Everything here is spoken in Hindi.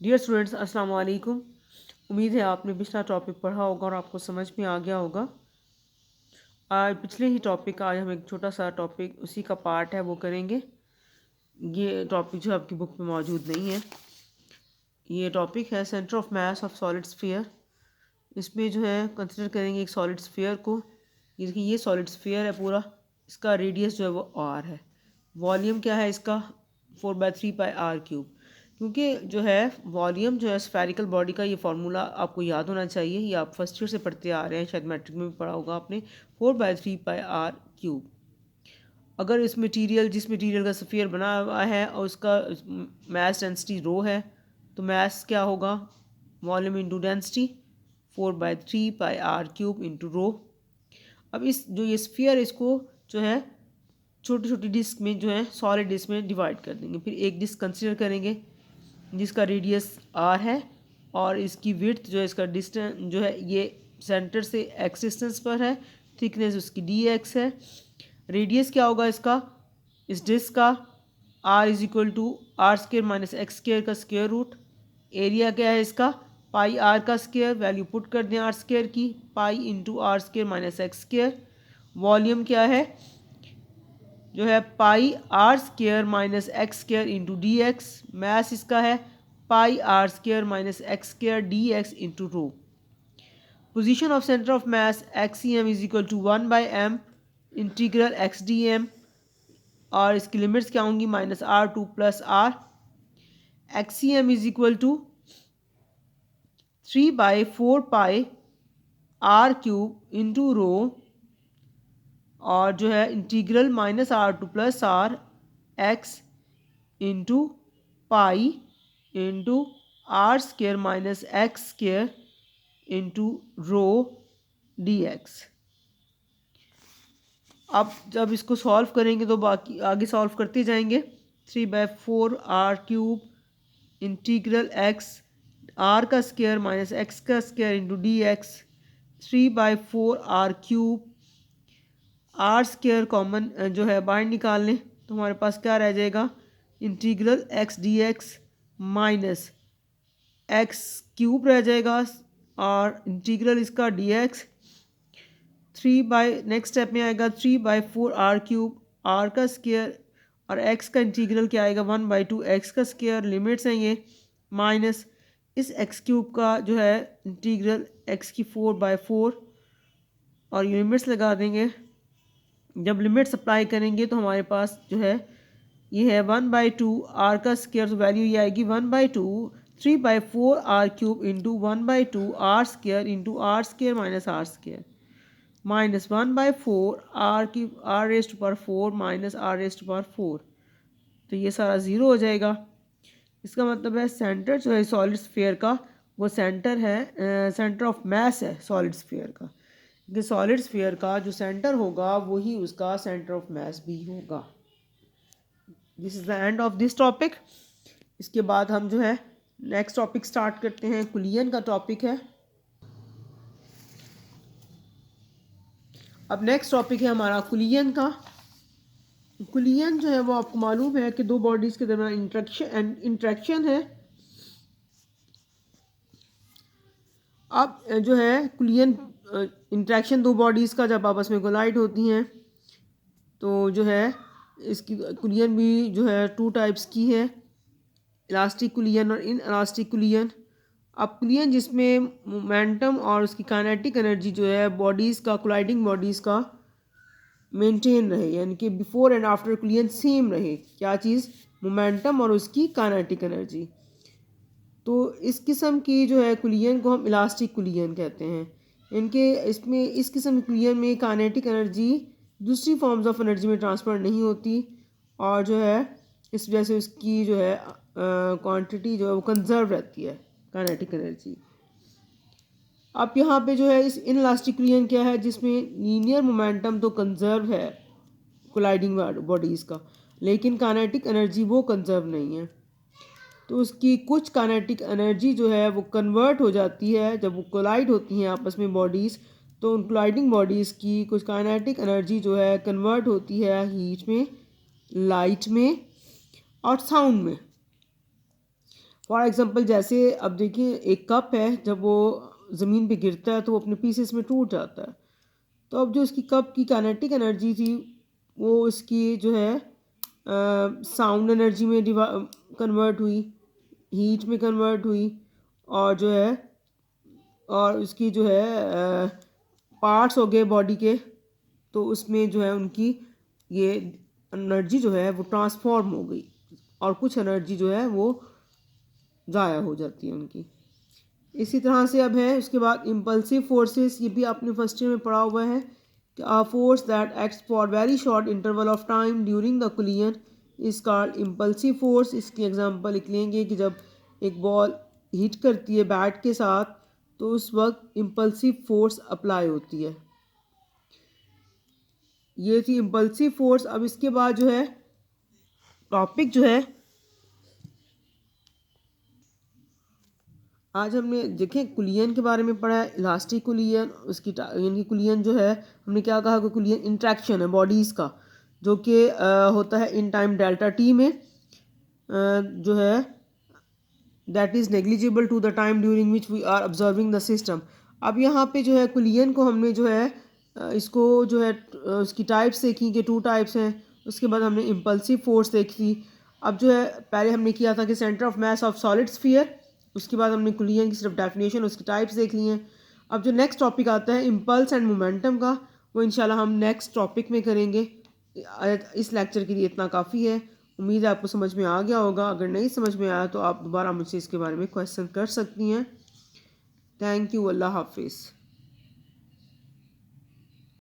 डियर स्टूडेंट्स, अस्सलाम वालेकुम। उम्मीद है आपने पिछला टॉपिक पढ़ा होगा और आपको समझ में आ गया होगा। आज पिछले ही टॉपिक का आज हम एक छोटा सा टॉपिक उसी का पार्ट है वो करेंगे। ये टॉपिक जो आपकी बुक में मौजूद नहीं है, ये टॉपिक है centre of mass of solid sphere. इसमें जो है कंसिडर करेंगे एक सॉलिड स्फीयर को। ये देखिए, ये सॉलिड स्फीयर है पूरा, इसका रेडियस जो है वो आर है। वॉल्यूम क्या है इसका? 4/3πr³। क्योंकि जो है वॉल्यूम जो है स्फेरिकल बॉडी का, ये फार्मूला आपको याद होना चाहिए। ये आप फर्स्ट ईयर से पढ़ते आ रहे हैं, शायद मैट्रिक में भी पढ़ा होगा आपने। 4/3πr³। अगर इस मटेरियल जिस मटेरियल का स्फीयर बना हुआ है और उसका मास डेंसिटी रो है, तो मास क्या होगा? Volume into density 4/3πr³ into rho. अब इस जो ये स्फीयर, इसको जो है छोटी छोटी डिस्क में जो है सॉलिड डिस्क में डिवाइड कर देंगे। फिर एक डिस्क कंसिडर करेंगे जिसका रेडियस आर है और इसकी विड्थ जो है, इसका डिस्टेंस जो है ये सेंटर से एक्स डिस्टेंस पर है, थिकनेस उसकी डी एक्स है। रेडियस क्या होगा इसका, इस डिस्क का? R is equal to R square minus x square का स्क्र रूट। एरिया क्या है इसका? पाई आर का स्क्र, वैल्यू पुट कर दें आर स्क्र की, pi into are square minus x square. Volume क्या है जो है? Pi R square minus x square into D X. Mass इसका है pi R square minus x square D X into rho. Position of centre of mass x c m is equal to 1/m integral x d m, और इसकी लिमिट्स क्या होंगी? -r2 + r। X c m is equal to 3/4πr³ into rho, और जो है integral -r2 + r x into pi into are square minus x square into rho d x. अब जब इसको सॉल्व करेंगे तो बाकी आगे सॉल्व करते जाएंगे। 3/4r³ इंटीग्रल एक्स आर का स्क्र माइनस एक्स का square into D x. 3/4r³ r square common जो है बाहर निकाल लें तो हमारे पास क्या रह जाएगा? Integral x D x minus x cube रह जाएगा, और इंटीग्रल इसका डी एक्स नेक्स्ट स्टेप में आएगा 3/4r³ आर का स्क्र, और एक्स का इंटीग्रल क्या आएगा? 1/2 एक्स का स्क्र। लिमिट्स हैं ये, माइनस इस एक्स क्यूब का जो है इंटीग्रल एक्स की 4/4, और लिमिट्स लगा देंगे। जब लिमिट्स अप्लाई करेंगे तो हमारे पास जो है ये है 1/2 आर का स्क्र, तो वैल्यू ये आएगी 1/2 3/4r³ into 1/2 r square into are square minus r square, minus 1/4 r raised to power 4 minus r raised to power 4। तो ये सारा ज़ीरो हो जाएगा। इसका मतलब है सेंटर जो है सॉलिड स्फीयर का, वो सेंटर है, सेंटर ऑफ मास है सॉलिड स्फीयर का। कि सॉलिड स्फीयर का जो सेंटर होगा वही उसका सेंटर ऑफ मास भी होगा। This is the end of this topic. इसके बाद हम जो है नेक्स्ट टॉपिक स्टार्ट करते हैं। कुलियन का टॉपिक है। अब नेक्स्ट टॉपिक है हमारा कुलियन का। कुलियन जो है वो आपको मालूम है कि दो बॉडीज़ के दरमियान इंट्रैक्शन है। अब जो है कुलियन इंट्रैक्शन दो बॉडीज़ का जब आपस में कोलाइड होती हैं तो जो है इसकी कुलियन भी जो है टू टाइप्स की है, इलास्टिक कुलियन और इन इलास्टिक कुलियन। अब कुलियन जिसमें मोमेंटम और उसकी काइनेटिक एनर्जी जो है बॉडीज़ का, कोलाइडिंग बॉडीज़ का मेंटेन रहे, यानी कि बिफोर एंड आफ्टर कुलियन सेम रहे। क्या चीज़? मोमेंटम और उसकी काइनेटिक एनर्जी। तो इस किस्म की जो है कुलियन को हम इलास्टिक कुलियन कहते हैं। इनके इसमें इस किस्म की कुलियन में काइनेटिक एनर्जी दूसरी फॉर्म्स ऑफ एनर्जी में ट्रांसफ़र नहीं होती, और जो है इस वजह से उसकी जो है क्वांटिटी जो है वो कंजर्व रहती है, काइनेटिक एनर्जी। अब यहाँ पे जो है इस इनइलास्टिक कुलियन क्या है, जिसमें लीनियर मोमेंटम तो कंजर्व है कोलाइडिंग बॉडीज़ का, लेकिन काइनेटिक एनर्जी वो कंजर्व नहीं है। तो उसकी कुछ काइनेटिक एनर्जी जो है वो कन्वर्ट हो जाती है जब वो कोलाइड होती हैं आपस में बॉडीज़। तो उन कोलाइडिंग बॉडीज़ की कुछ काइनेटिक एनर्जी जो है कन्वर्ट होती है हीट में, लाइट में और साउंड में। फॉर एग्ज़ाम्पल जैसे अब देखिए एक कप है, जब वो ज़मीन पे गिरता है तो वो अपने पीसेस में टूट जाता है। तो अब जो उसकी कप की काइनेटिक एनर्जी थी वो उसकी जो है साउंड एनर्जी में कन्वर्ट हुई, हीट में कन्वर्ट हुई, और जो है और उसकी जो है पार्ट्स हो गए बॉडी के, तो उसमें जो है उनकी ये एनर्जी जो है वो ट्रांसफॉर्म हो गई, और कुछ एनर्जी जो है वो ज़ाया हो जाती है उनकी। इसी तरह से अब है उसके बाद इम्पल्सिव फोर्सेस, ये भी आपने फर्स्ट ईयर में पढ़ा हुआ है कि a force that acts for very short interval of time during the collision is called impulsive force. इसकी एग्जांपल लिख लेंगे कि जब एक बॉल हिट करती है बैट के साथ तो उस वक्त इम्पल्सिव फोर्स अप्लाई होती है। ये थी इम्पल्सिव फोर्स। अब इसके बाद जो है टॉपिक जो है आज हमने देखें कुलियन के बारे में पढ़ा है, इलास्टिक कुलियन, उसकी यानी कुलियन जो है हमने क्या कहा कि कुलियन इंट्रैक्शन है बॉडीज़ का, जो कि होता है इन टाइम डेल्टा टी में, जो है that is negligible to the time during which we are observing the system. अब यहाँ पे जो है कुलियन को हमने जो है इसको जो है उसकी टाइप्स देखी कि 2 टाइप्स हैं। उसके बाद हमने इम्पल्सिव फोर्स देखी। अब जो है पहले हमने किया था कि centre of mass of solid sphere, उसके बाद हमने कुलियन की सिर्फ डेफिनेशन उसकी टाइप्स देख ली हैं। अब जो नेक्स्ट टॉपिक आता है इम्पल्स एंड मोमेंटम का, वो इंशाल्लाह हम नेक्स्ट टॉपिक में करेंगे। इस लेक्चर के लिए इतना काफ़ी है। उम्मीद है आपको समझ में आ गया होगा। अगर नहीं समझ में आया तो आप दोबारा मुझसे इसके बारे में क्वेश्चन कर सकती हैं। Thank you. अल्लाह हाफिज़।